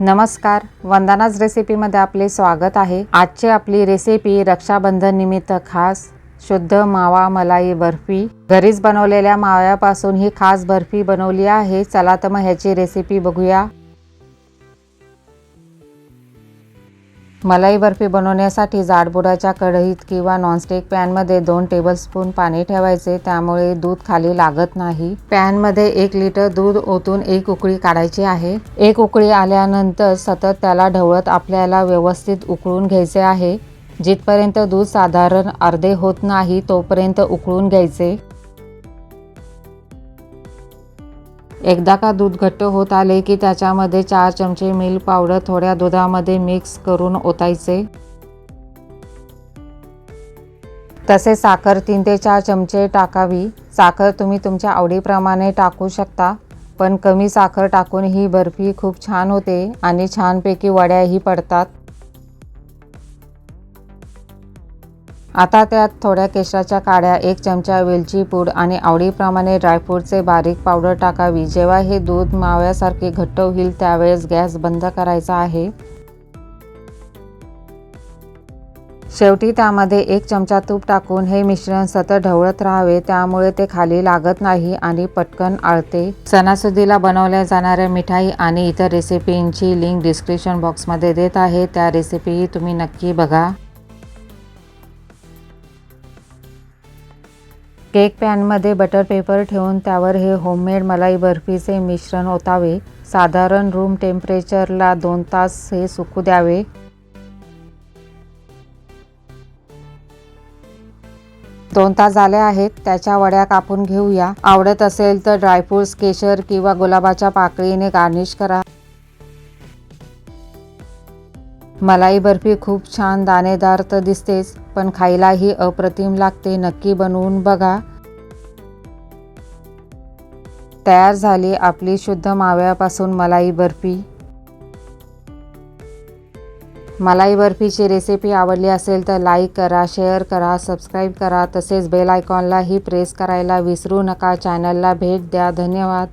नमस्कार, वंदनाज रेसिपीमध्ये आपले स्वागत आहे। आजची आपली रेसिपी रक्षाबंधन निमित्त खास शुद्ध मावा मलाई बर्फी। घरीच बनवलेल्या माव्यापासून ही खास बर्फी बनवली आहे। चला तर मग ह्याची रेसिपी बघूया। मलाई बर्फी बनवण्यासाठी जाडबुडाच्या कढईत किंवा नॉनस्टिक पॅनमध्ये 2 टेबलस्पून पाणी ठेवायचे, त्यामुळे दूध खाली लागत नाही। पॅनमध्ये 1 लिटर दूध ओतून 1 उकळी काढायची आहे। 1 उकळी आल्यानंतर सतत त्याला ढवळत आपल्याला व्यवस्थित उकळून घ्यायचे आहे। जिथपर्यंत दूध साधारण अर्धे होत नाही तोपर्यंत उकळून घ्यायचे। एकदा का दूध घट्ट होत आले की त्याच्यामध्ये 4 चमचे मिल्क पावडर थोड्या दुधामध्ये मिक्स करून ओतायचे। तसेच साखर 3 ते 4 चमचे टाकावी। साखर तुम्ही तुमच्या आवडीप्रमाणे टाकू शकता, पण कमी साखर टाकून ही बर्फी खूप छान होते आणि छानपैकी वड्याही पडतात। आता त्यात थोड्या केशराच्या काड्या, 1 चमचा वेलची पूड आणि आवडीप्रमाणे ड्रायफ्रूटचे बारीक पावडर टाकावी। जेव्हा हे दूध माव्यासारखे घट्ट होईल त्यावेळेस गॅस बंद करायचा आहे। शेवटी त्यामध्ये 1 चमचा तूप टाकून हे मिश्रण सतत ढवळत राहावे, त्यामुळे ते खाली लागत नाही आणि पटकन आळते। सणासुदीला बनवल्या जाणाऱ्या मिठाई आणि इतर रेसिपींची लिंक डिस्क्रिप्शन बॉक्समध्ये देत आहे, त्या रेसिपीही तुम्ही नक्की बघा। केक पॅनमध्ये बटर पेपर ठेवून त्यावर हे होममेड मलाई बर्फीचे मिश्रण ओतावे। साधारण रूम टेम्परेचरला 2 तास हे सुकू द्यावे। दोन तास झाले आहेत, त्याच्या वड्या कापून घेऊया। आवडत असेल तर ड्रायफ्रुट्स, केशर किंवा गुलाबाच्या पाकळीने गार्निश करा। मलाई बर्फी खूप छान दाणेदार तर दिसतेच, पण खायलाही अप्रतिम लागते। नक्की बनवून बघा। तयार झाली आपली शुद्ध माव्यापासून मलाई बर्फी। मलाई बर्फीची रेसिपी आवडली असेल तर लाईक करा, शेअर करा, सबस्क्राईब करा, तसेच बेल आयकॉनलाही प्रेस करायला विसरू नका। चॅनलला भेट द्या। धन्यवाद।